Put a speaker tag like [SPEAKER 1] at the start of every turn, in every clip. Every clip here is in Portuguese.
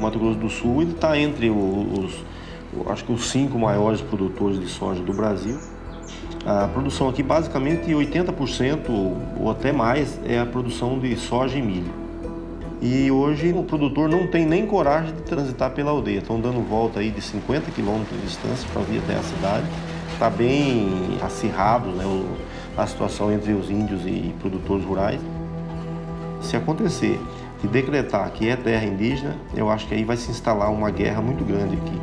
[SPEAKER 1] Mato Grosso do Sul ele está entre acho que os 5 maiores produtores de soja do Brasil. A produção aqui, basicamente, 80% ou até mais é a produção de soja e milho. E hoje o produtor não tem nem coragem de transitar pela aldeia. Estão dando volta aí de 50 quilômetros de distância para vir até a cidade. Está bem acirrado, né, a situação entre os índios e produtores rurais. Se acontecer de decretar que é terra indígena, eu acho que aí vai se instalar uma guerra muito grande aqui.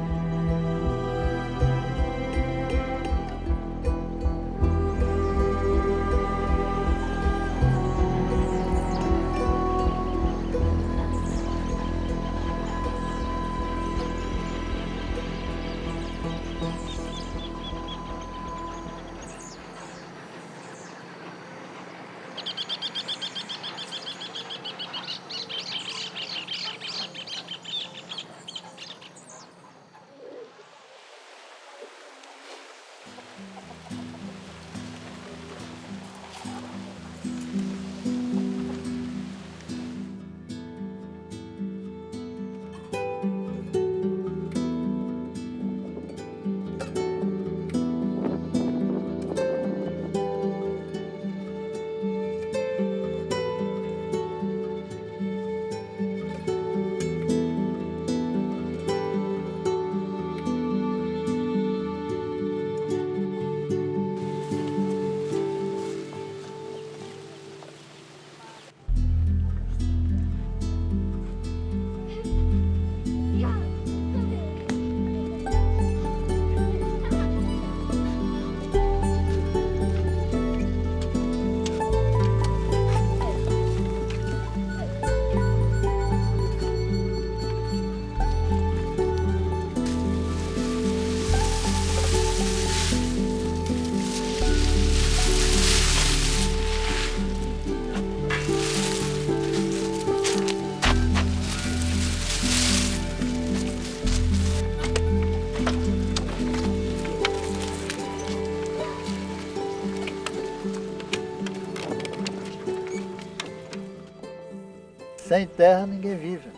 [SPEAKER 2] Sem terra ninguém vive.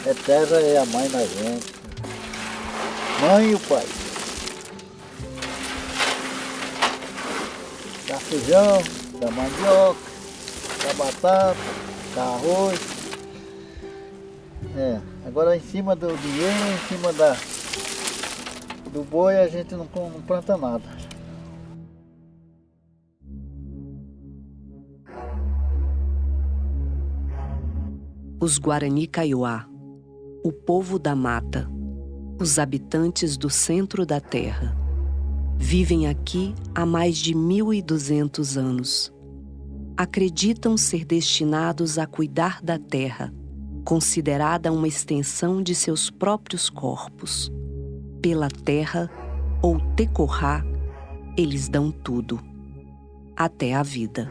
[SPEAKER 2] A terra é a mãe da gente. Mãe e o pai. Dá feijão, dá mandioca, dá batata, dá arroz. Agora em cima do dinheiro, em cima do boi, a gente não planta nada.
[SPEAKER 3] Os Guarani Kaiowá, o povo da mata, os habitantes do centro da terra, vivem aqui há mais de 1.200 anos. Acreditam ser destinados a cuidar da terra, considerada uma extensão de seus próprios corpos. Pela terra, ou tecorrá, eles dão tudo, até a vida.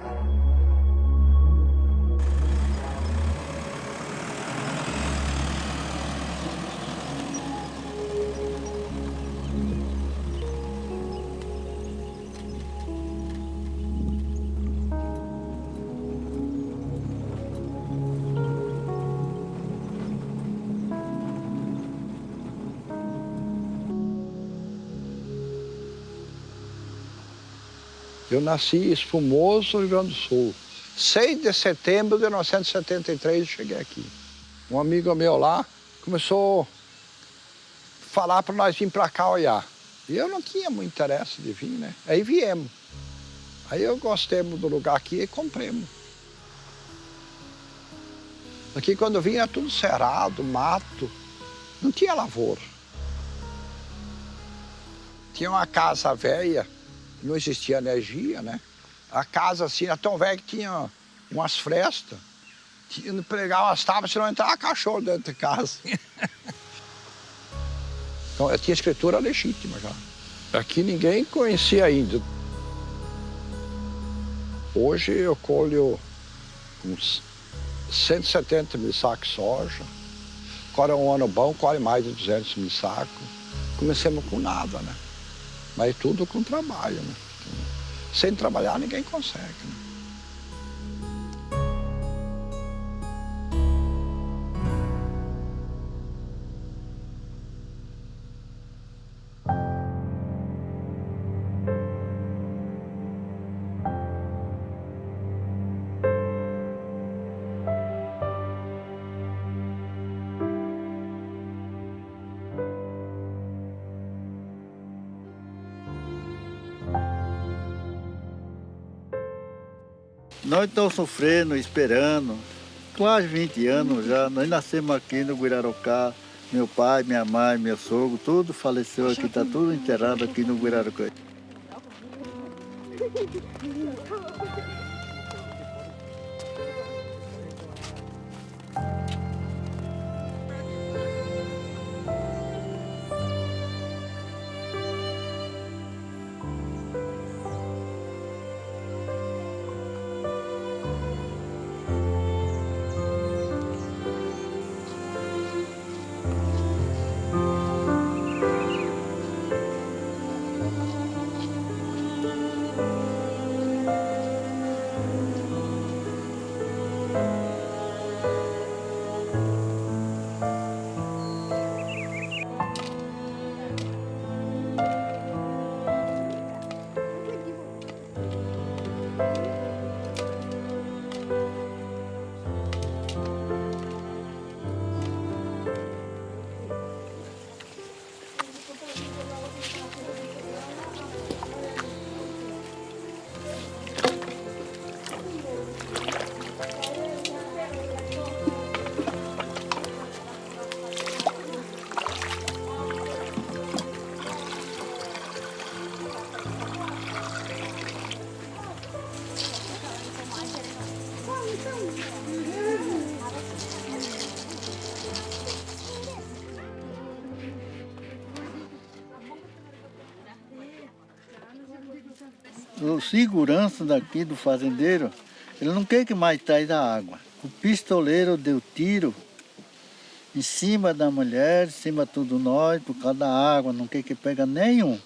[SPEAKER 4] Eu nasci em Espumoso, Rio Grande do Sul. 6 de setembro de 1973 eu cheguei aqui. Um amigo meu lá começou a falar para nós vir para cá olhar. E eu não tinha muito interesse de vir, né? Aí viemos. Aí eu gostemos do lugar aqui e compremos. Aqui quando eu vim era tudo cerrado, mato. Não tinha lavoura. Tinha uma casa velha. Não existia energia, né? A casa assim era tão velha que tinha umas frestas. Pregava as tábuas, se não entrava cachorro dentro de casa. Então, eu tinha escritura legítima já. Aqui ninguém conhecia ainda. Hoje eu colho uns 170 mil sacos de soja. Agora é um ano bom, colhe mais de 200 mil sacos. Comecemos com nada, né? Mas tudo com trabalho, né? Sem trabalhar ninguém consegue, né?
[SPEAKER 2] Nós estamos sofrendo, esperando, quase 20 anos já. Nós nascemos aqui no Guirarocá. Meu pai, minha mãe, meu sogro, tudo faleceu aqui, está tudo enterrado aqui no Guirarocá. O segurança daqui do fazendeiro, ele não quer que mais traz a água. O pistoleiro deu tiro em cima da mulher, em cima de tudo nós, por causa da água, não quer que pega nenhum.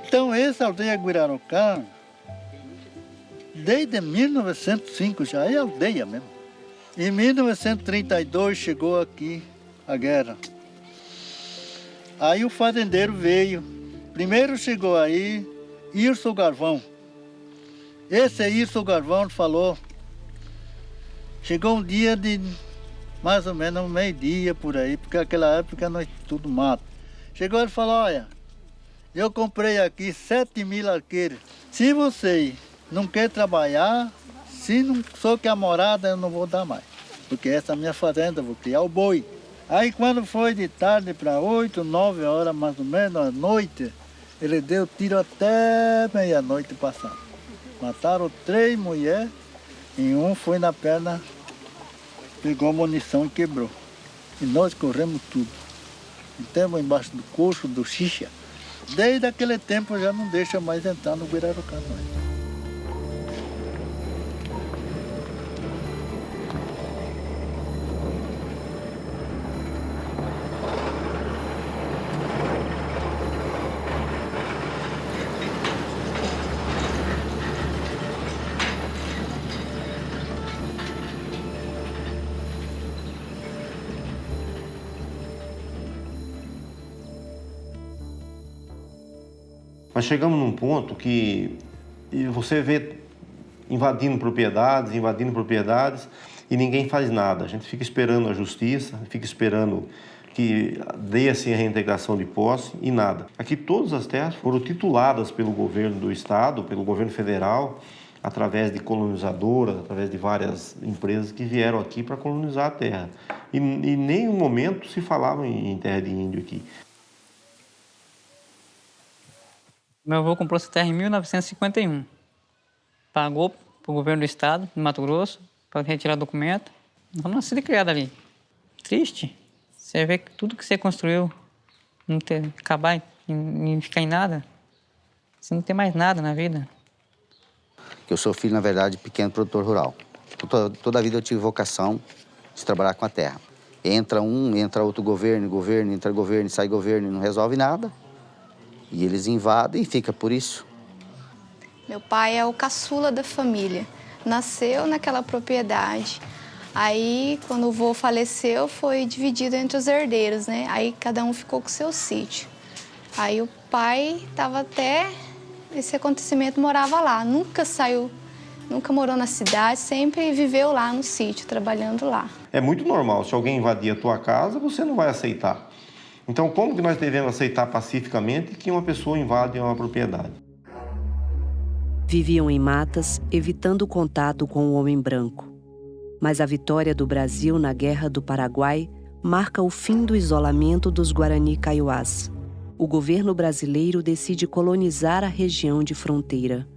[SPEAKER 2] Então, essa aldeia Guirarocá, desde 1905 já é aldeia mesmo. Em 1932 chegou aqui a guerra. Aí o fazendeiro veio. Primeiro chegou aí Irso Garvão. Esse Irso Garvão falou. Chegou um dia de mais ou menos meio-dia por aí, porque naquela época nós tudo mato. Chegou e falou, olha, eu comprei aqui 7.000 arqueiros. Se você não quer trabalhar, se não sou que a morada, eu não vou dar mais. Porque essa é a minha fazenda, eu vou criar o boi. Aí quando foi de tarde para 8, 9 horas mais ou menos, à noite, ele deu tiro até meia-noite passada. Mataram 3 mulheres e um foi na perna, pegou munição e quebrou. E nós corremos tudo. Entramos embaixo do coxo, do xixa. Desde aquele tempo já não deixa mais entrar no Guirarocá.
[SPEAKER 1] Nós chegamos num ponto que você vê invadindo propriedades e ninguém faz nada. A gente fica esperando a justiça, fica esperando que dê-se a reintegração de posse e nada. Aqui todas as terras foram tituladas pelo governo do estado, pelo governo federal, através de colonizadoras, através de várias empresas que vieram aqui para colonizar a terra. E em nenhum momento se falava em terra de índio aqui.
[SPEAKER 5] Meu avô comprou essa terra em 1951. Pagou para o governo do estado de Mato Grosso para retirar documento. Nós fomos nascidos e criados ali. Triste. Você vê que tudo que você construiu não ter, acabar e ficar em nada. Você não tem mais nada na vida.
[SPEAKER 6] que eu sou filho, na verdade, de pequeno produtor rural. Toda a vida eu tive vocação de trabalhar com a terra. Entra um, entra outro governo, entra governo, sai governo e não resolve nada. E eles invadem e fica por isso.
[SPEAKER 7] Meu pai é o caçula da família. Nasceu naquela propriedade. Aí, quando o vô faleceu, foi dividido entre os herdeiros, né? Aí cada um ficou com o seu sítio. Aí o pai estava até esse acontecimento, morava lá. Nunca saiu, nunca morou na cidade, sempre viveu lá no sítio, trabalhando lá.
[SPEAKER 1] É muito normal, se alguém invadir a tua casa, você não vai aceitar. Então, como que nós devemos aceitar pacificamente que uma pessoa invade uma propriedade?
[SPEAKER 3] Viviam em matas, evitando o contato com o homem branco. Mas a vitória do Brasil na Guerra do Paraguai marca o fim do isolamento dos Guarani Kaiowás. O governo brasileiro decide colonizar a região de fronteira.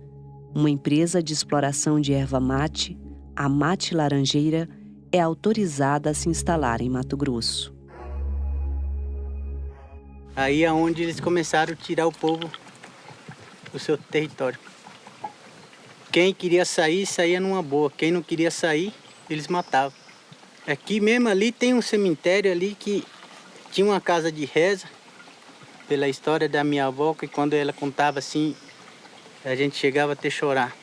[SPEAKER 3] Uma empresa de exploração de erva mate, a Mate Laranjeira, é autorizada a se instalar em Mato Grosso.
[SPEAKER 8] Aí é onde eles começaram a tirar o povo do seu território. Quem queria sair, saía numa boa. Quem não queria sair, eles matavam. Aqui mesmo ali tem um cemitério ali que tinha uma casa de reza, pela história da minha avó, que quando ela contava assim, a gente chegava até chorar.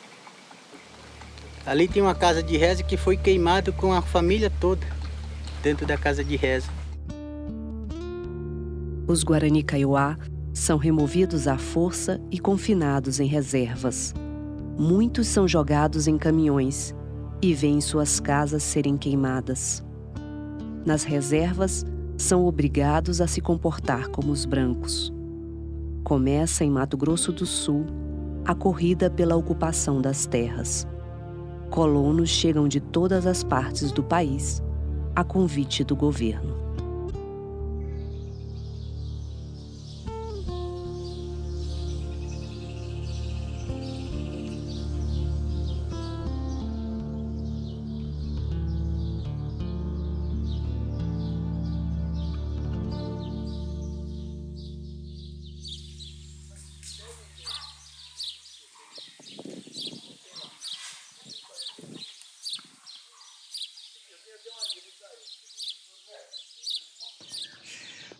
[SPEAKER 8] Ali tem uma casa de reza que foi queimado com a família toda dentro da casa de reza.
[SPEAKER 3] Os Guarani Kaiowá são removidos à força e confinados em reservas. Muitos são jogados em caminhões e veem suas casas serem queimadas. Nas reservas, são obrigados a se comportar como os brancos. Começa em Mato Grosso do Sul a corrida pela ocupação das terras. Colonos chegam de todas as partes do país a convite do governo.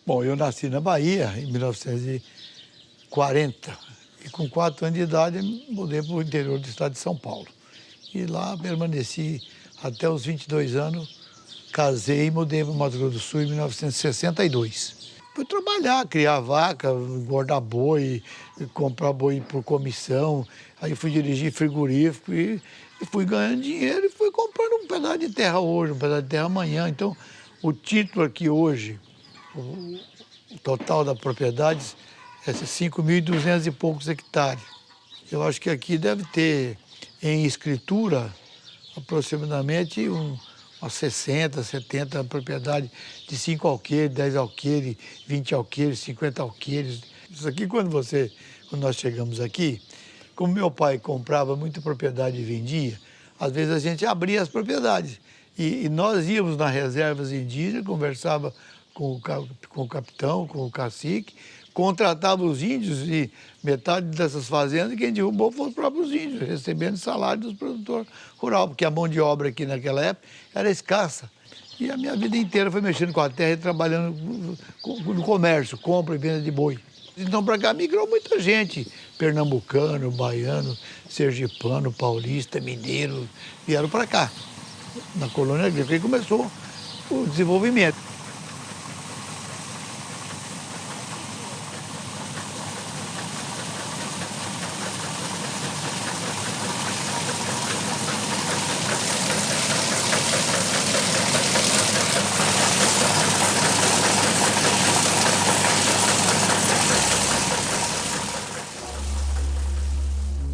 [SPEAKER 9] Bom, eu nasci na Bahia em 1940 e com 4 anos de idade mudei para o interior do estado de São Paulo. E lá permaneci até os 22 anos, casei e mudei para o Mato Grosso do Sul em 1962. Fui trabalhar, criar vaca, engordar boi, comprar boi por comissão, aí fui dirigir frigorífico e fui ganhando dinheiro e fui comprando um pedaço de terra hoje, um pedaço de terra amanhã. Então, o título aqui hoje, o total da propriedade é 5.200 e poucos hectares. Eu acho que aqui deve ter, em escritura, aproximadamente umas 60, 70 propriedades de 5 alqueires, 10 alqueires, 20 alqueires, 50 alqueires. Isso aqui, quando nós chegamos aqui, como meu pai comprava muita propriedade e vendia, às vezes a gente abria as propriedades. E nós íamos nas reservas indígenas, conversava com o capitão, com o cacique, contratava os índios e metade dessas fazendas quem derrubou foram os próprios índios, recebendo salário dos produtores rurais, porque a mão de obra aqui naquela época era escassa. E a minha vida inteira foi mexendo com a terra e trabalhando no comércio, compra e venda de boi. Então, para cá migrou muita gente, pernambucano, baiano, sergipano, paulista, mineiro, vieram para cá, na colônia agrícola, e começou o desenvolvimento.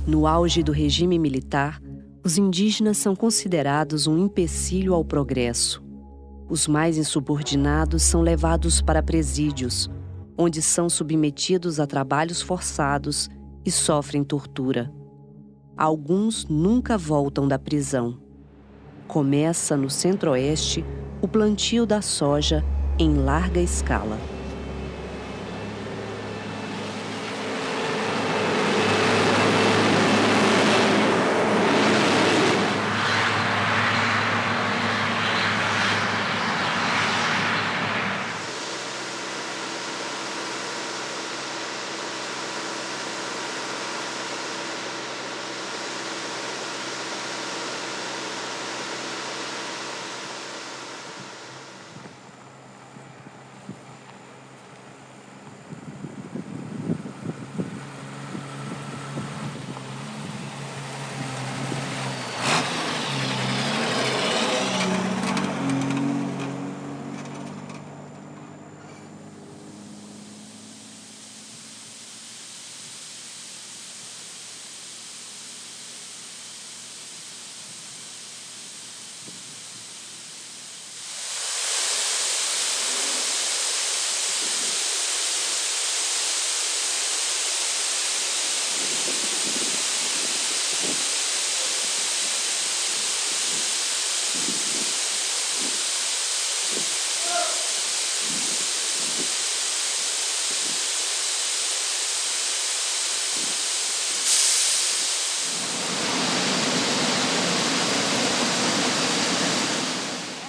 [SPEAKER 3] No auge do regime militar, os indígenas são considerados um empecilho ao progresso. Os mais insubordinados são levados para presídios, onde são submetidos a trabalhos forçados e sofrem tortura. Alguns nunca voltam da prisão. Começa no Centro-Oeste o plantio da soja em larga escala.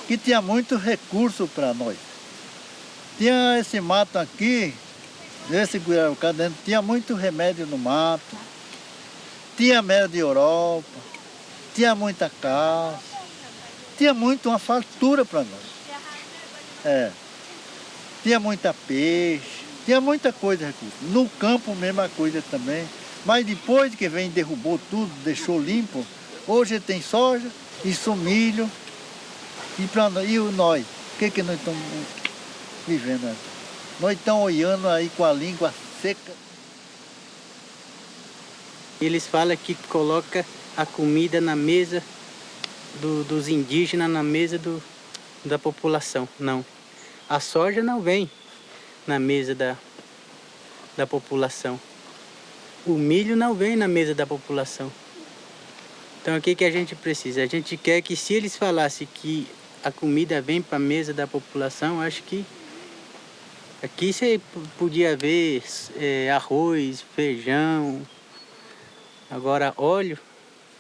[SPEAKER 2] Que tinha muito recurso para nós. Tinha esse mato aqui, esse Guiraucá dentro, tinha muito remédio no mato, tinha mel de Europa, tinha muita caça, tinha muito uma fartura para nós. Tinha muita peixe, tinha muita coisa, recurso. No campo, mesma coisa também. Mas depois que vem, derrubou tudo, deixou limpo, hoje tem soja, isso milho. E nós, o que nós estamos vivendo? Nós estamos olhando aí com a língua seca.
[SPEAKER 8] Eles falam que coloca a comida na mesa dos indígenas, na mesa da população. Não. A soja não vem na mesa da população. O milho não vem na mesa da população. Então o que a gente precisa? A gente quer que se eles falassem que a comida vem para a mesa da população, acho que aqui você podia ver arroz, feijão, agora óleo,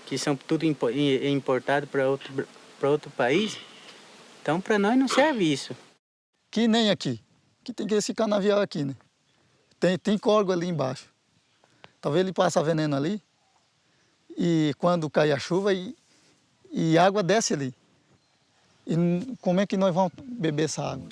[SPEAKER 8] que são tudo importado para outro país. Então para nós não serve isso.
[SPEAKER 10] Que nem aqui, que tem esse canavial aqui, né? Tem córrego ali embaixo. Talvez ele passe veneno ali e quando cai a chuva e a água desce ali. E como é que nós vamos beber essa água?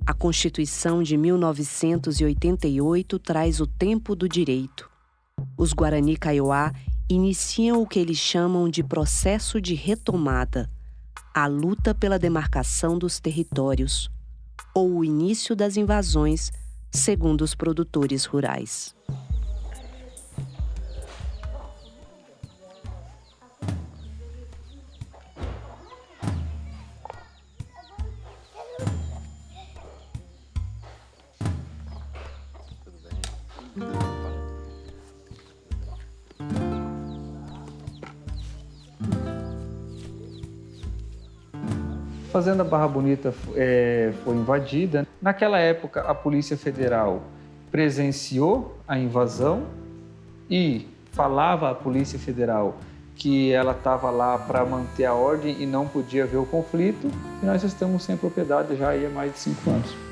[SPEAKER 3] A Constituição de 1988 traz o tempo do direito. Os Guarani Kaiowá iniciam o que eles chamam de processo de retomada, a luta pela demarcação dos territórios, ou o início das invasões, segundo os produtores rurais.
[SPEAKER 11] A Fazenda Barra Bonita foi invadida. Naquela época, a Polícia Federal presenciou a invasão e falava à Polícia Federal que ela estava lá para manter a ordem e não podia ver o conflito. E nós estamos sem propriedade já há mais de 5 anos.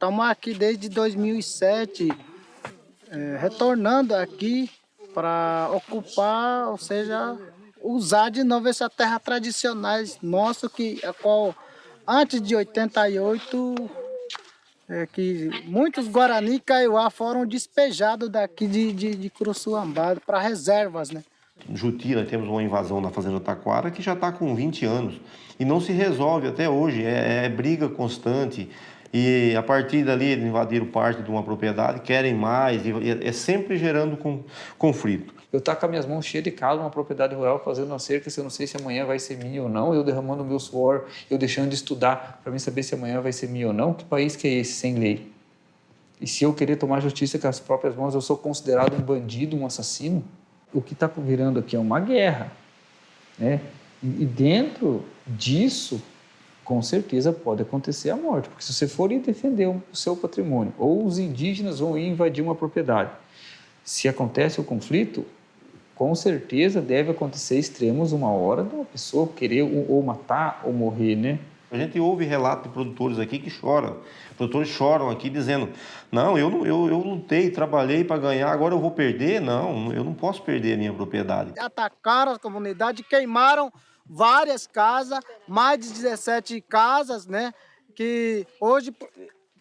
[SPEAKER 12] Estamos aqui desde 2007, retornando aqui para ocupar, ou seja, usar de novo essa terra tradicional nossa, a qual antes de 88, que muitos Guarani Kaiowá foram despejados daqui de Curuçuambá para reservas, né?
[SPEAKER 1] Juti, nós temos uma invasão na Fazenda Taquara que já está com 20 anos e não se resolve até hoje, é briga constante. E a partir dali eles invadiram parte de uma propriedade, querem mais, e é sempre gerando conflito.
[SPEAKER 11] Eu estou com as minhas mãos cheias de calo numa propriedade rural fazendo uma cerca, se eu não sei se amanhã vai ser minha ou não, eu derramando o meu suor, eu deixando de estudar para mim saber se amanhã vai ser minha ou não. Que país que é esse sem lei? E se eu querer tomar justiça com as próprias mãos, eu sou considerado um bandido, um assassino? O que está virando aqui é uma guerra, né? E dentro disso, com certeza pode acontecer a morte, porque se você for ir defender o seu patrimônio, ou os indígenas vão ir invadir uma propriedade, Se acontece o conflito, com certeza deve acontecer extremos uma hora de uma pessoa querer ou matar ou morrer, né?
[SPEAKER 1] A gente ouve relatos de produtores aqui que choram. Produtores choram aqui dizendo, não, eu lutei, trabalhei para ganhar, agora eu vou perder? Não, eu não posso perder a minha propriedade.
[SPEAKER 12] Atacaram a comunidade, queimaram várias casas, mais de 17 casas, né? Que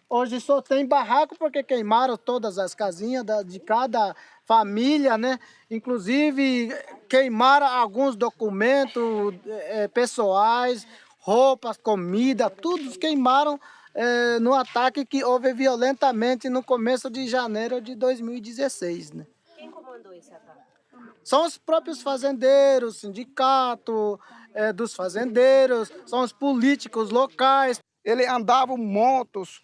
[SPEAKER 12] hoje só tem barraco porque queimaram todas as casinhas de cada família, né? Inclusive queimaram alguns documentos pessoais, roupas, comida, tudo queimaram no ataque que houve violentamente no começo de janeiro de 2016, né?
[SPEAKER 13] Quem comandou esse ataque?
[SPEAKER 12] São os próprios fazendeiros, sindicato dos fazendeiros, são os políticos locais.
[SPEAKER 14] Ele andava motos,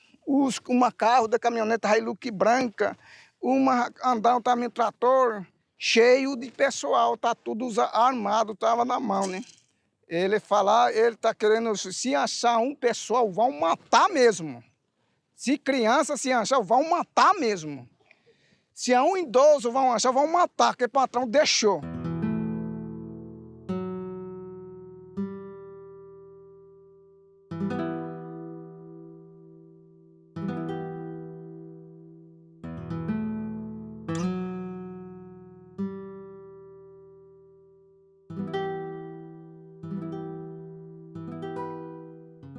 [SPEAKER 14] uma carro da caminhonete Hilux branca, andava também trator, cheio de pessoal, tá tudo armado, tava na mão, né? Ele tá querendo, se achar um pessoal, vão matar mesmo. Se criança se achar, vão matar mesmo. Se é um idoso, vão achar, vão matar, que o patrão deixou.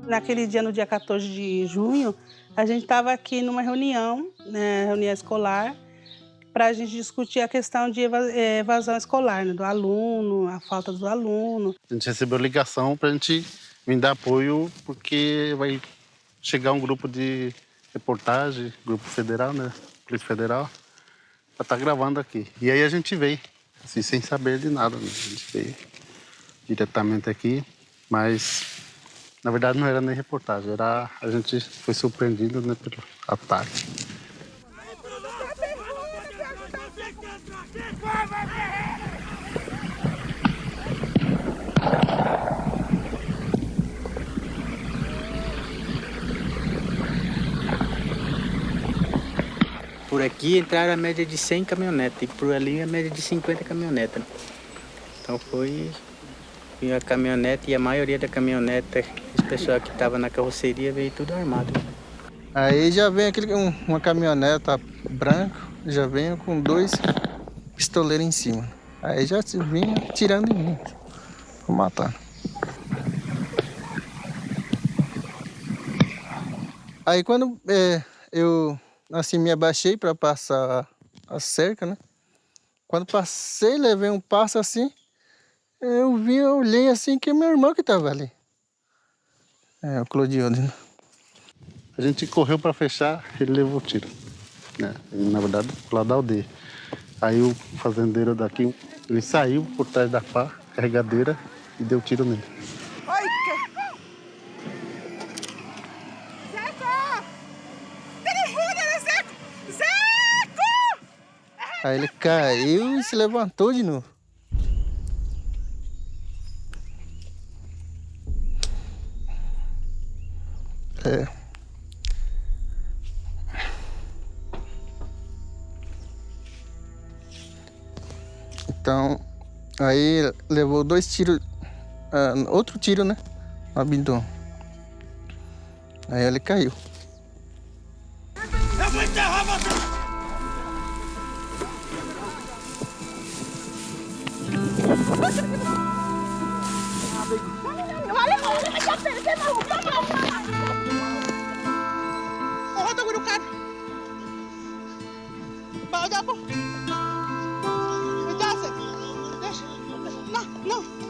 [SPEAKER 15] Naquele dia, no dia 14 de junho, a gente estava aqui numa reunião, né, reunião escolar, para a gente discutir a questão de evasão escolar, né, do aluno, a falta do aluno.
[SPEAKER 16] A gente recebeu ligação para a gente vir dar apoio, porque vai chegar um grupo de reportagem, grupo federal, né, Polícia Federal, para estar gravando aqui. E aí a gente veio, assim, sem saber de nada, né? A gente veio diretamente aqui, mas na verdade não era nem reportagem, a gente foi surpreendido, né, pelo ataque.
[SPEAKER 8] Por aqui entraram a média de 100 caminhonetas e por ali a média de 50 caminhonetas. Então foi a caminhonete e a maioria da caminhoneta, esse pessoal que estava na carroceria veio tudo armado.
[SPEAKER 14] Aí já vem uma caminhoneta branca, já vem com 2 pistoleiros em cima. Aí já vinha tirando em mim, pra matar. Aí quando eu assim me abaixei para passar a cerca, né? Quando passei, levei um passo assim, eu olhei assim que é meu irmão que estava ali. O Clodione, né?
[SPEAKER 16] A gente correu para fechar, ele levou o tiro, né? Na verdade, pro lado da aldeia. Aí o fazendeiro daqui, ele saiu por trás da pá, carregadeira, e deu tiro nele.
[SPEAKER 14] Aí ele caiu e se levantou de novo. Então, aí levou 2 tiros, outro tiro, né, no abdômen. Aí ele caiu.
[SPEAKER 17] Eu vou enterrar você!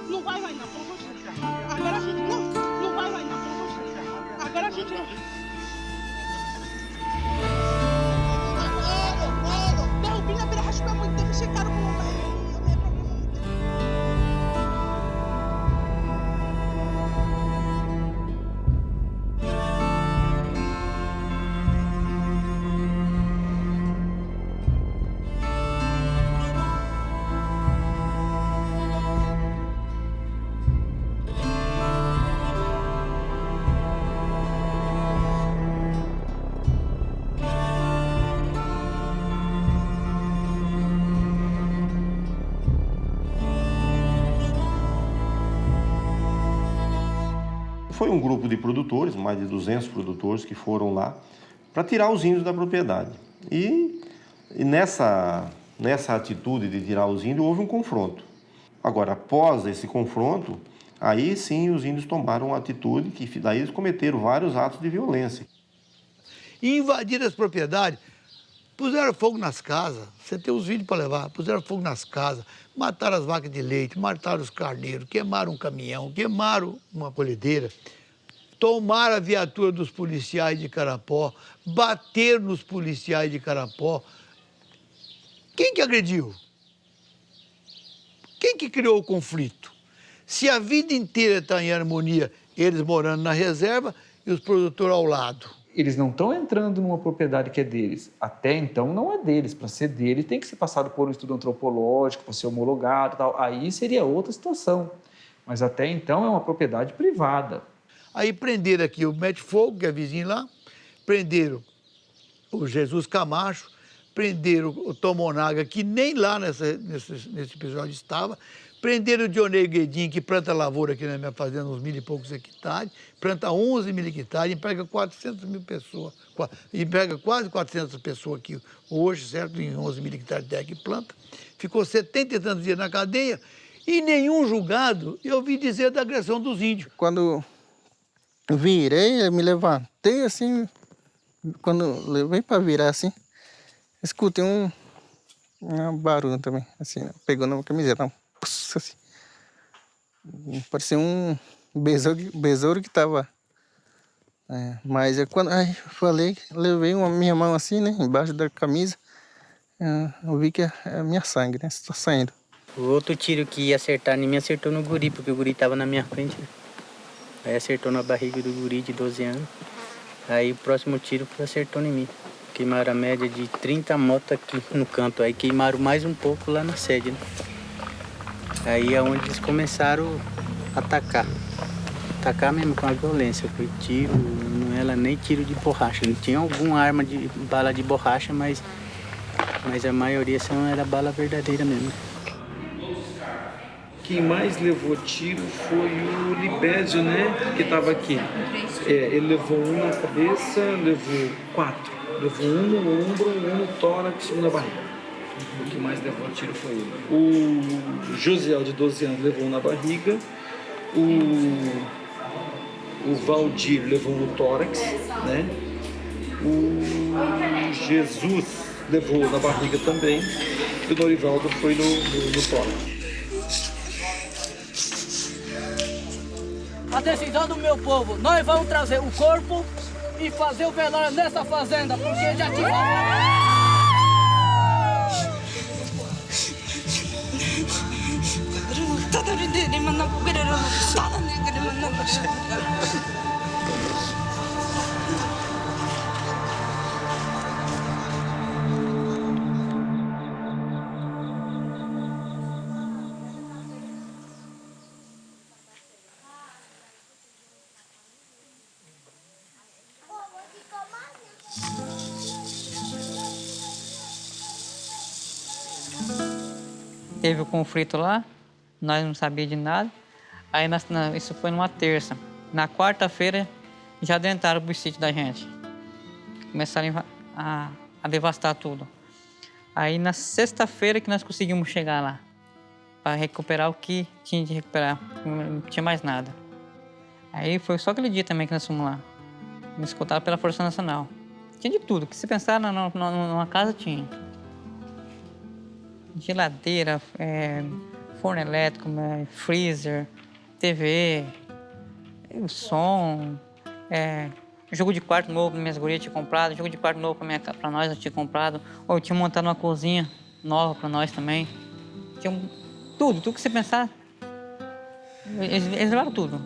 [SPEAKER 15] Não vai não, agora a gente não vai não, agora a gente não. Derrubinha, vira raspar muito tempo, chegaram com o
[SPEAKER 1] Foi um grupo de produtores, mais de 200 produtores que foram lá para tirar os índios da propriedade. E nessa atitude de tirar os índios houve um confronto. Agora, após esse confronto, aí sim os índios tomaram uma atitude que daí eles cometeram vários atos de violência.
[SPEAKER 9] E invadiram as propriedades, puseram fogo nas casas, você tem os vídeos para levar, puseram fogo nas casas, mataram as vacas de leite, mataram os carneiros, queimaram um caminhão, queimaram uma colhedeira, tomaram a viatura dos policiais de Carapó, bateram nos policiais de Carapó. Quem que agrediu? Quem que criou o conflito? Se a vida inteira está em harmonia, eles morando na reserva e os produtores ao lado.
[SPEAKER 11] Eles não estão entrando numa propriedade que é deles. Até então não é deles. Para ser deles tem que ser passado por um estudo antropológico, para ser homologado e tal. Aí seria outra situação. Mas até então é uma propriedade privada.
[SPEAKER 9] Aí prenderam aqui o Mete Fogo, que é vizinho lá, prenderam o Jesus Camacho, prenderam o Tomonaga, que nem lá nesse episódio estava, prenderam o Dionei Guedin, que planta lavoura aqui na minha fazenda, uns 1.000 e poucos hectares, planta 11 mil hectares, emprega 400 mil pessoas, emprega quase 400 pessoas aqui hoje, certo? Em 11 mil hectares de terra que planta. Ficou 70 e tantos dias na cadeia e nenhum julgado eu ouvi dizer da agressão dos índios.
[SPEAKER 13] Quando eu virei, eu me levantei assim, quando eu levei para virar assim, escutei um barulho também, assim, né? Pegou na camiseta, assim. Parecia um besouro que tava. Mas quando eu falei, levei minha mão assim, né, embaixo da camisa, eu vi que é minha sangue, né, está saindo.
[SPEAKER 8] O outro tiro que ia acertar em mim acertou no guri, porque o guri tava na minha frente, né? Aí acertou na barriga do guri de 12 anos. Aí o próximo tiro acertou em mim. Queimaram a média de 30 motos aqui no canto. Aí queimaram mais um pouco lá na sede, né? Aí é onde eles começaram a atacar. Atacar mesmo com a violência. Foi tiro, não era nem tiro de borracha. Não tinha alguma arma de bala de borracha, mas a maioria era bala verdadeira mesmo.
[SPEAKER 11] Quem mais levou tiro foi o Libésio, né? Que estava aqui. Ele levou um na cabeça, levou 4. Levou um no ombro, um no tórax e um na barriga. O que mais levou tiro foi ele. O Josiel, de 12 anos, levou um na barriga. O Valdir levou um no tórax, né? O Jesus levou na barriga também. E o Norivaldo foi no tórax.
[SPEAKER 17] A decisão do meu povo, nós vamos trazer o corpo e fazer o velório nessa fazenda, porque já tivemos...
[SPEAKER 5] Teve o conflito lá, nós não sabíamos de nada. Aí isso foi numa terça. Na quarta-feira já adentraram o sítio da gente. Começaram a devastar tudo. Aí na sexta-feira que nós conseguimos chegar lá para recuperar o que tinha de recuperar. Não tinha mais nada. Aí foi só aquele dia também que nós fomos lá. Nos escoltaram pela Força Nacional. Tinha de tudo. O que se pensar numa casa tinha. Geladeira, forno elétrico, freezer, TV, som, jogo de quarto novo que minhas gurias tinham comprado, jogo de quarto novo para nós eu tinha comprado, ou eu tinha montado uma cozinha nova para nós também. Tinha tudo que você pensar, eles levaram tudo.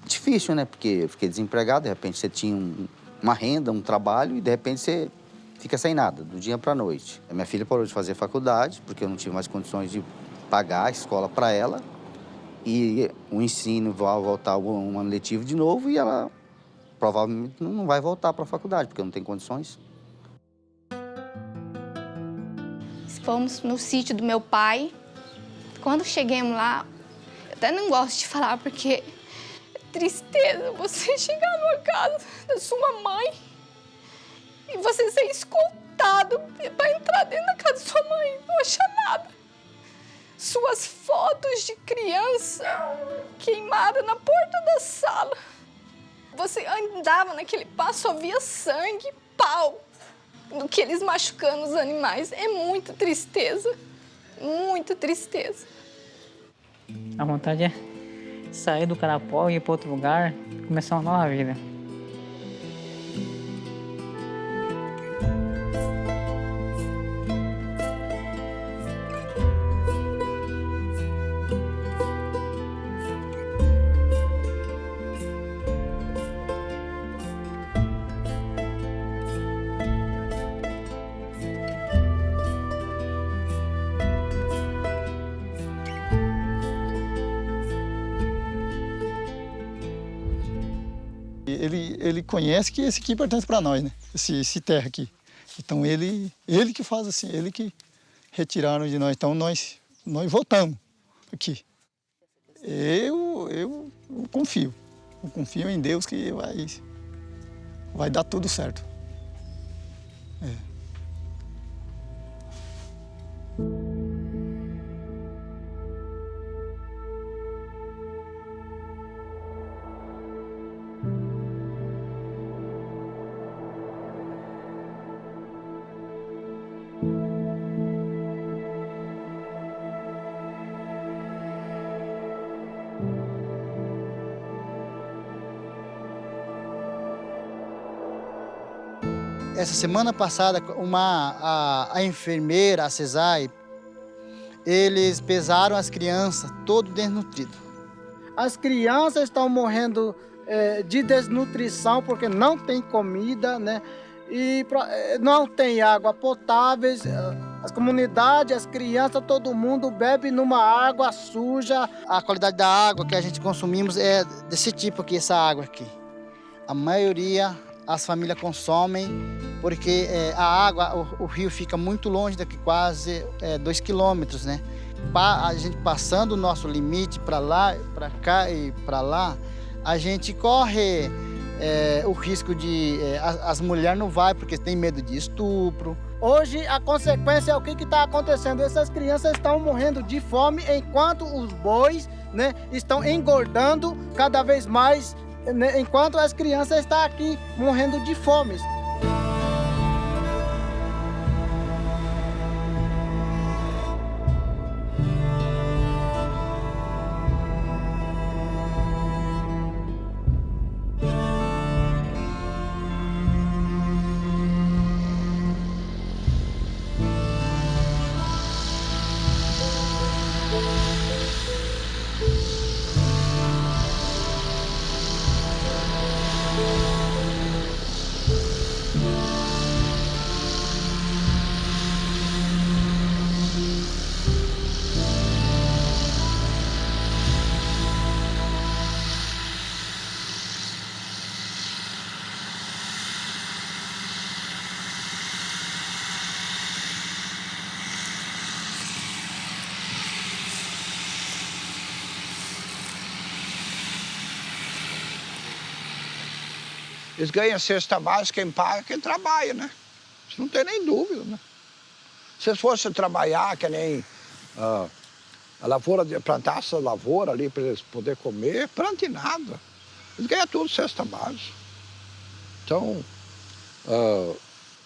[SPEAKER 6] Difícil, né? Porque eu fiquei desempregado, de repente você tinha uma renda, um trabalho e de repente você fica sem nada, do dia para a noite. A minha filha parou de fazer faculdade, porque eu não tive mais condições de pagar a escola para ela. E o ensino vai voltar um ano letivo de novo e ela provavelmente não vai voltar para a faculdade, porque não tem condições.
[SPEAKER 7] Fomos no sítio do meu pai. Quando chegamos lá, Até não gosto de falar porque é tristeza você chegar numa casa da sua mãe e você ser escoltado para entrar dentro da casa da sua mãe, não achar nada. Suas fotos de criança queimadas na porta da sala. Você andava naquele passo, só via sangue, pau, do que eles machucando os animais. É muita tristeza, muita tristeza.
[SPEAKER 5] A vontade é sair do Carapó e ir para outro lugar e começar uma nova vida.
[SPEAKER 10] Ele conhece que esse aqui pertence para nós, né? Esse terra aqui. Então ele que faz assim, ele que retiraram de nós. Então nós voltamos aqui. Eu confio. Eu confio em Deus que vai dar tudo certo. É.
[SPEAKER 18] Essa semana passada, a enfermeira, a CESAI, eles pesaram as crianças, todo desnutrido.
[SPEAKER 12] As crianças estão morrendo de desnutrição porque não tem comida, né? E não tem água potável. As comunidades, as crianças, todo mundo bebe numa água suja.
[SPEAKER 18] A qualidade da água que a gente consumimos é desse tipo aqui, essa água aqui. A maioria as famílias consomem porque a água, o rio fica muito longe daqui, quase 2 quilômetros, né? A gente passando o nosso limite para lá, para cá e para lá, a gente corre o risco de as mulheres não vai porque tem medo de estupro.
[SPEAKER 12] Hoje a consequência é o que está acontecendo. Essas crianças estão morrendo de fome enquanto os bois, né, estão engordando cada vez mais, né, enquanto as crianças estão aqui morrendo de fome.
[SPEAKER 4] Eles ganham cesta básica, quem paga, quem trabalha, né? Isso não tem nem dúvida, né? Se eles fossem trabalhar, que nem a lavoura, plantar essa lavoura ali para eles poderem comer, plante nada. Eles ganham tudo cesta básica. Então,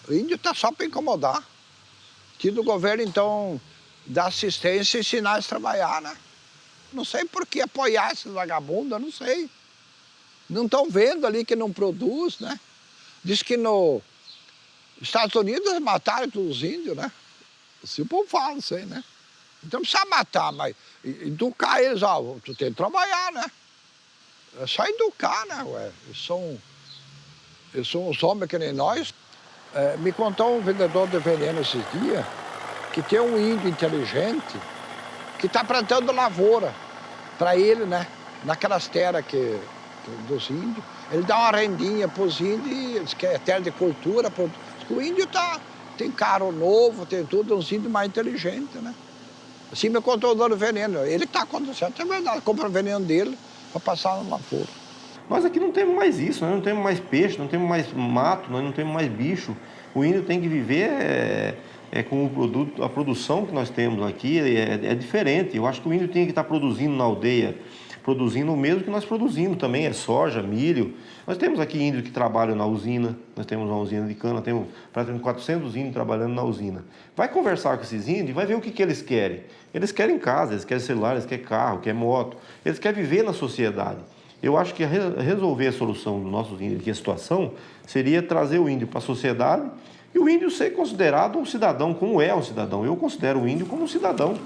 [SPEAKER 4] o índio está só para incomodar. Tira do governo, então, dar assistência e ensinar eles a trabalhar, né? Não sei por que apoiar esses vagabundos, não sei. Não estão vendo ali que não produz, né? Diz que nos Estados Unidos mataram todos os índios, né? Se o povo fala isso aí, né? Então não precisa matar, mas educar eles, ó, tu tem que trabalhar, né? É só educar, né, ué? Eles são uns homens que nem nós. Me contou um vendedor de veneno esses dias que tem um índio inteligente que está plantando lavoura para ele, né? Naquelas terras dos índios. Ele dá uma rendinha para os índios, que é terra de cultura. O índio tem carro novo, tem tudo, uns índios mais inteligentes, né? Assim me contou o dono do veneno. Ele está acontecendo, é verdade. Compra o veneno dele para passar na lavoura.
[SPEAKER 1] Nós aqui não temos mais isso, nós não temos mais peixe, não temos mais mato, nós não temos mais bicho. O índio tem que viver com o produto, a produção que nós temos aqui é diferente. Eu acho que o índio tem que estar produzindo na aldeia, produzindo o mesmo que nós produzimos também, é soja, milho. Nós temos aqui índios que trabalham na usina, nós temos uma usina de cana, temos praticamente 400 índios trabalhando na usina. Vai conversar com esses índios e vai ver o que eles querem. Eles querem casa, eles querem celular, eles querem carro, querem moto, eles querem viver na sociedade. Eu acho que resolver a solução dos nossos índios aqui, a situação, seria trazer o índio para a sociedade e o índio ser considerado um cidadão, como é um cidadão. Eu considero o índio como um cidadão.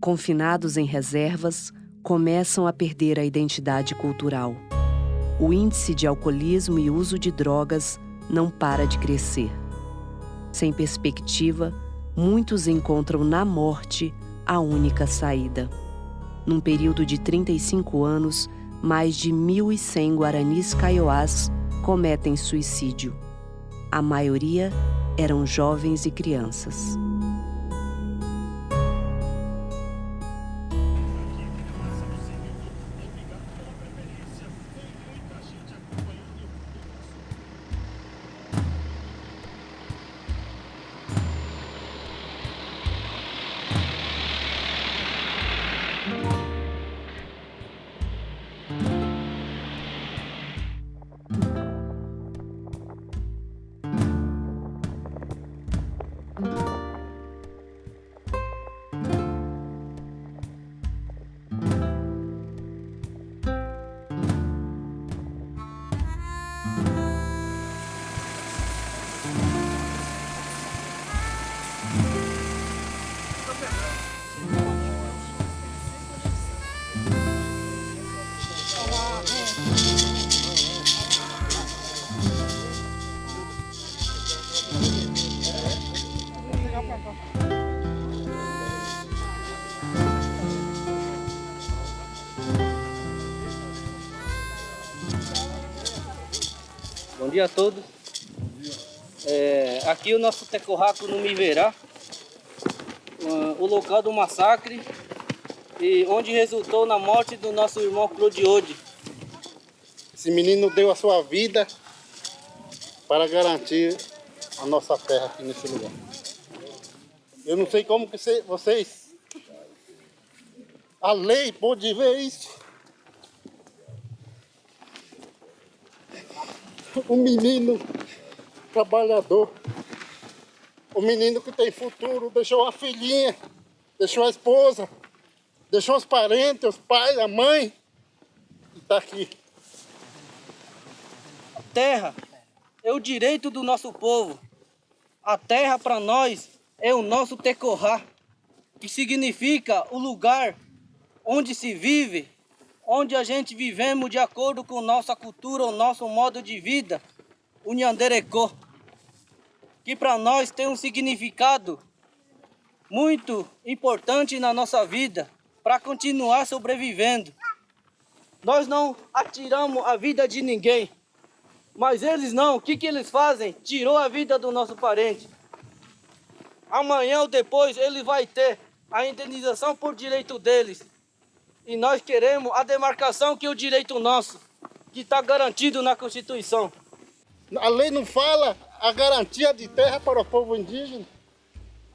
[SPEAKER 3] Confinados em reservas, começam a perder a identidade cultural. O índice de alcoolismo e uso de drogas não para de crescer. Sem perspectiva, muitos encontram na morte a única saída. Num período de 35 anos, mais de 1.100 guaranis kaiowás cometem suicídio. A maioria eram jovens e crianças.
[SPEAKER 17] Bom dia a todos. Aqui o nosso tecorraco no Miverá, o local do massacre, e onde resultou na morte do nosso irmão Clodiode.
[SPEAKER 16] Esse menino deu a sua vida para garantir a nossa terra aqui nesse lugar. Eu não sei como que vocês, a lei pode ver isso. Um menino trabalhador
[SPEAKER 19] O menino que tem futuro deixou uma filhinha, deixou a esposa, deixou os parentes, os pais, a mãe, e está aqui.
[SPEAKER 17] A terra é o direito do nosso povo. A terra para nós é o nosso tecorá, que significa o lugar onde se vive, onde a gente vivemos de acordo com nossa cultura, o nosso modo de vida, o Nhanderecô, que para nós tem um significado muito importante na nossa vida, para continuar sobrevivendo. Nós não atiramos a vida de ninguém, mas eles não. O que eles fazem? Tirou a vida do nosso parente. Amanhã ou depois ele vai ter a indenização por direito deles. E nós queremos a demarcação, que é o direito nosso, que está garantido na Constituição.
[SPEAKER 19] A lei não fala a garantia de terra para o povo indígena.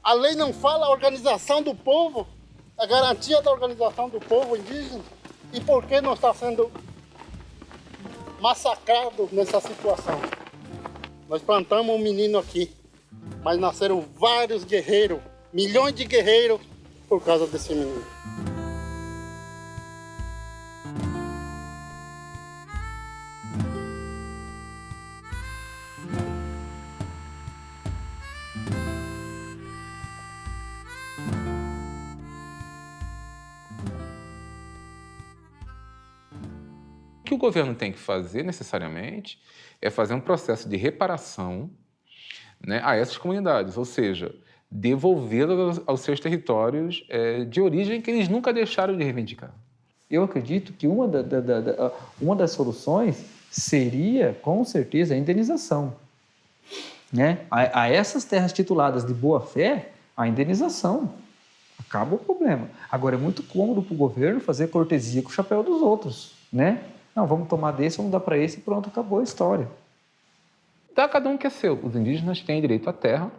[SPEAKER 19] A lei não fala a organização do povo, a garantia da organização do povo indígena. E por que não está sendo massacrado nessa situação? Nós plantamos um menino aqui, mas nasceram vários guerreiros, milhões de guerreiros por causa desse menino.
[SPEAKER 20] O que o governo tem que fazer, necessariamente, é fazer um processo de reparação, né, a essas comunidades, ou seja, devolvê-las aos seus territórios de origem que eles nunca deixaram de reivindicar.
[SPEAKER 11] Eu acredito que uma das soluções seria, com certeza, a indenização. Né? A essas terras tituladas de boa-fé, a indenização. Acaba o problema. Agora, é muito cômodo para o governo fazer cortesia com o chapéu dos outros, né? Não, vamos tomar desse, vamos dar para esse e pronto, acabou a história.
[SPEAKER 20] Dá cada um que é seu. Os indígenas têm direito à terra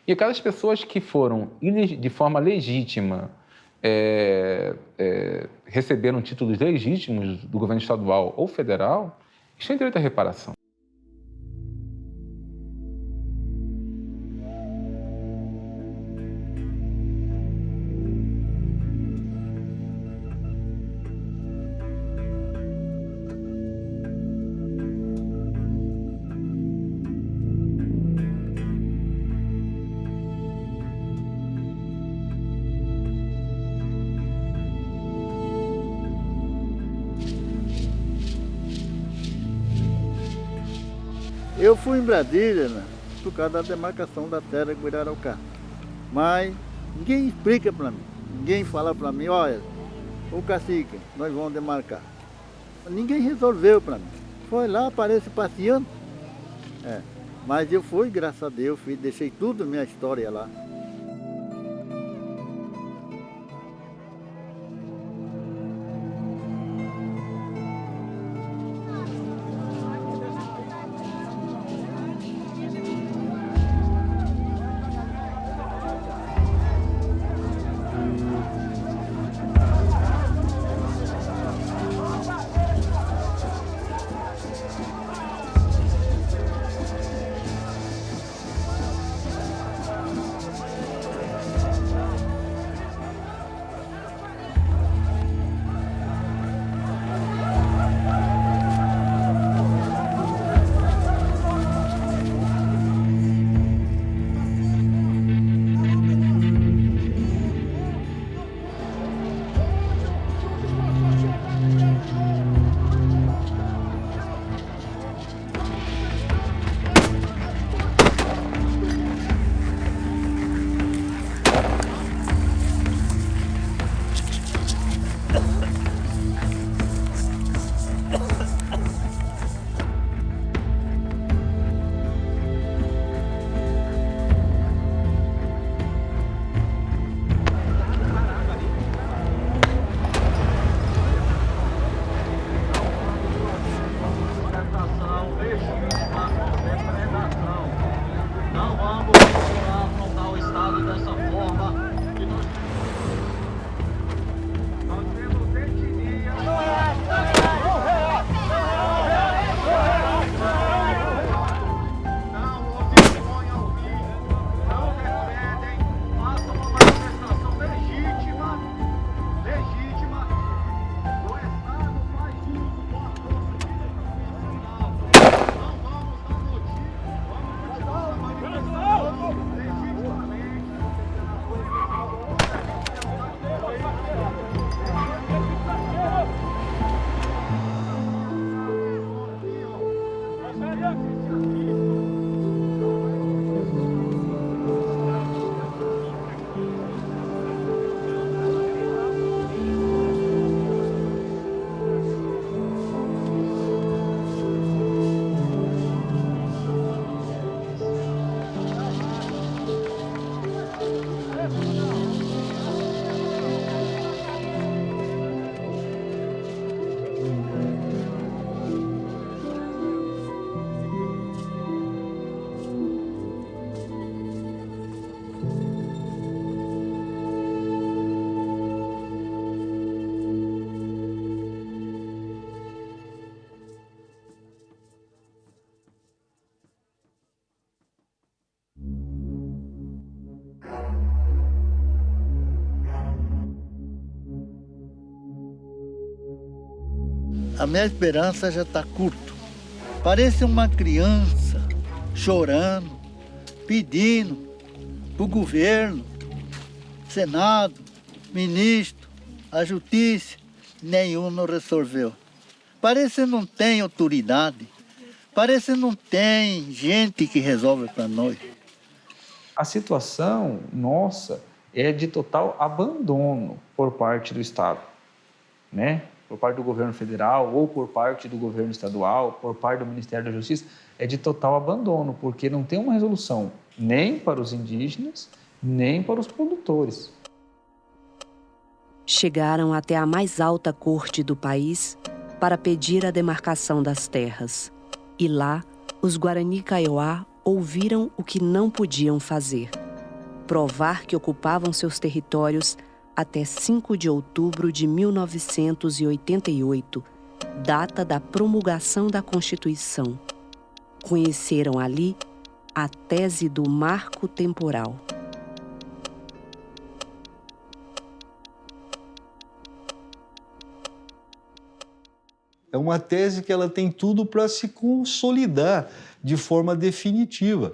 [SPEAKER 20] e aquelas pessoas que foram de forma legítima receberam títulos legítimos do governo estadual ou federal, eles têm direito à reparação.
[SPEAKER 2] Eu fui em Brasília, né, por causa da demarcação da terra de Guiraraucá. Mas ninguém explica para mim, ninguém fala para mim, olha, o cacique, nós vamos demarcar. Ninguém resolveu para mim. Foi lá, aparece passeando. Mas eu fui, graças a Deus, deixei tudo minha história lá. a minha esperança já está curta. Parece uma criança chorando, pedindo para o governo, Senado, ministro, a justiça, nenhum não resolveu. Parece que não tem autoridade, parece que não tem gente que resolve para nós.
[SPEAKER 11] A situação nossa é de total abandono por parte do Estado, né? Por parte do governo federal ou por parte do governo estadual, por parte do Ministério da Justiça, é de total abandono, porque não tem uma resolução nem para os indígenas, nem para os produtores.
[SPEAKER 3] Chegaram até a mais alta corte do país para pedir a demarcação das terras. E lá, os Guarani Kaiowá ouviram o que não podiam fazer: provar que ocupavam seus territórios até 5 de outubro de 1988, data da promulgação da Constituição. Conheceram ali a tese do marco temporal.
[SPEAKER 21] É uma tese que ela tem tudo para se consolidar de forma definitiva.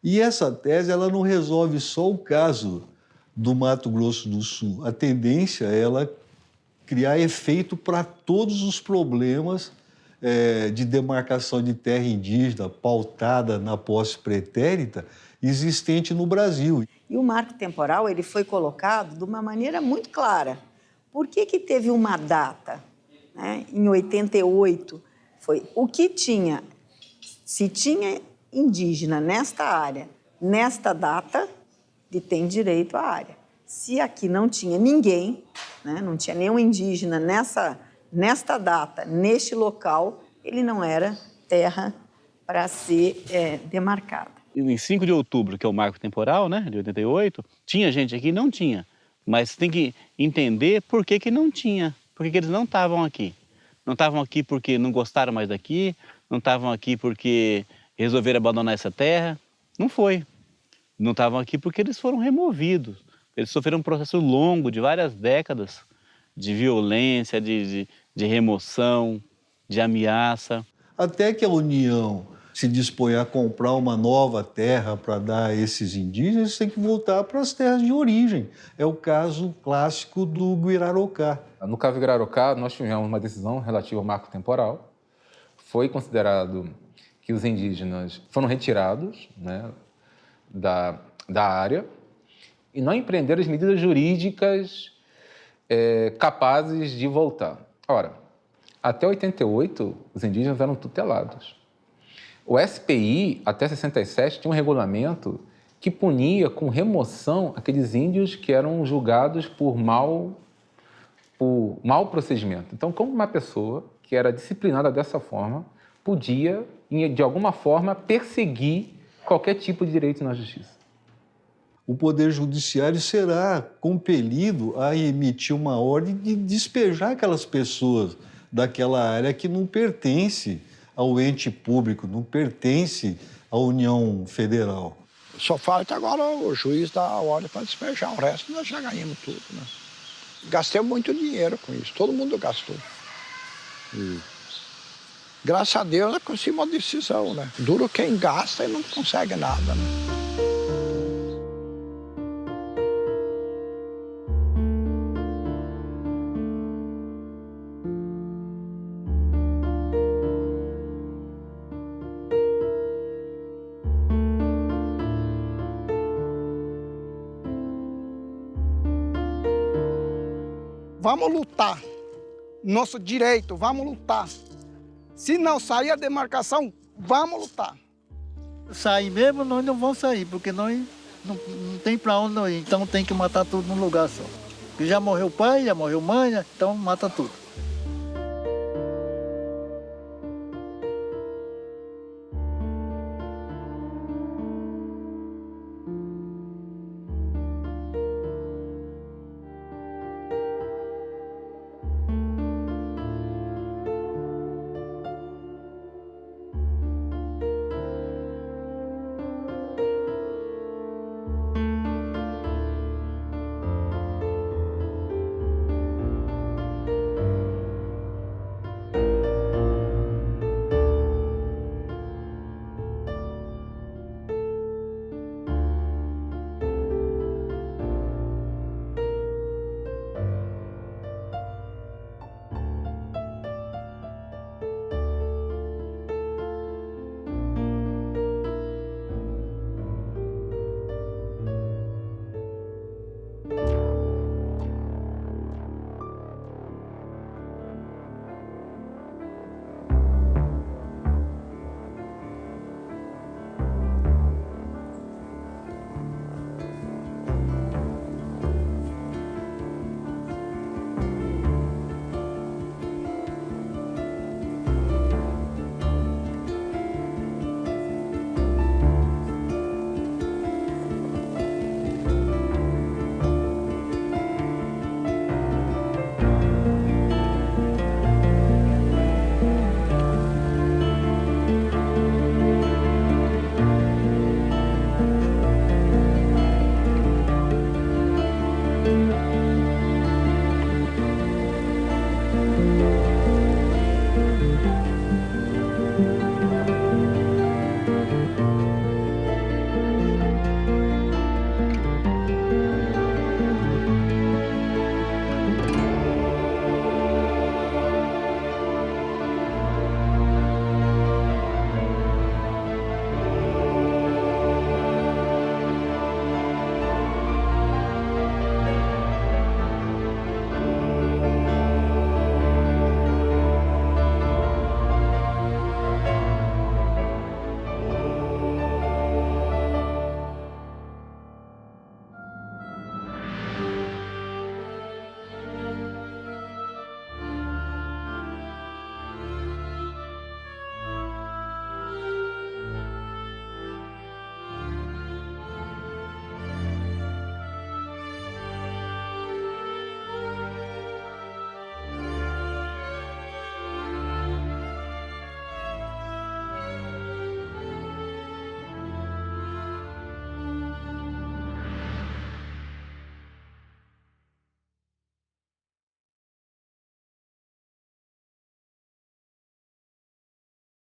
[SPEAKER 21] E essa tese ela não resolve só o caso do Mato Grosso do Sul. A tendência é ela criar efeito para todos os problemas de demarcação de terra indígena pautada na posse pretérita existente no Brasil.
[SPEAKER 22] E o marco temporal ele foi colocado de uma maneira muito clara. Por que teve uma data? Né? Em 88, foi o que tinha, se tinha indígena nesta área, nesta data, ele tem direito à área. Se aqui não tinha ninguém, né, não tinha nenhum indígena nesta data, neste local, ele não era terra para ser demarcada.
[SPEAKER 23] Em 5 de outubro, que é o marco temporal, né, de 88, tinha gente aqui? Não tinha. Mas tem que entender por que não tinha, por que eles não estavam aqui. Não estavam aqui porque não gostaram mais daqui, não estavam aqui porque resolveram abandonar essa terra. Não foi. Não estavam aqui porque eles foram removidos. Eles sofreram um processo longo de várias décadas de violência, de remoção, de ameaça.
[SPEAKER 21] Até que a União se dispõe a comprar uma nova terra para dar a esses indígenas, tem que voltar para as terras de origem. É o caso clássico do Guirarocá.
[SPEAKER 20] No caso do Guirarocá, nós tivemos uma decisão relativa ao marco temporal. Foi considerado que os indígenas foram retirados, né, da área e não empreenderam as medidas jurídicas capazes de voltar. Ora, até 88, os indígenas eram tutelados. O SPI, até 67, tinha um regulamento que punia com remoção aqueles índios que eram julgados por mau procedimento. Então, como uma pessoa que era disciplinada dessa forma podia, de alguma forma, perseguir qualquer tipo de direito na justiça?
[SPEAKER 21] O Poder Judiciário será compelido a emitir uma ordem de despejar aquelas pessoas daquela área que não pertence ao ente público, não pertence à União Federal.
[SPEAKER 4] Só falta agora o juiz dar a ordem para despejar, o resto nós já ganhamos tudo, né? Gastei muito dinheiro com isso, todo mundo gastou. Graças a Deus nós conseguimos uma decisão, né? Duro quem gasta e não consegue nada, né?
[SPEAKER 14] Vamos lutar. Nosso direito, vamos lutar. Se não sair a demarcação, vamos lutar.
[SPEAKER 2] Sair mesmo, nós não vamos sair, porque nós não tem para onde nós ir. Então tem que matar tudo num lugar só. Porque já morreu pai, já morreu mãe, então mata tudo.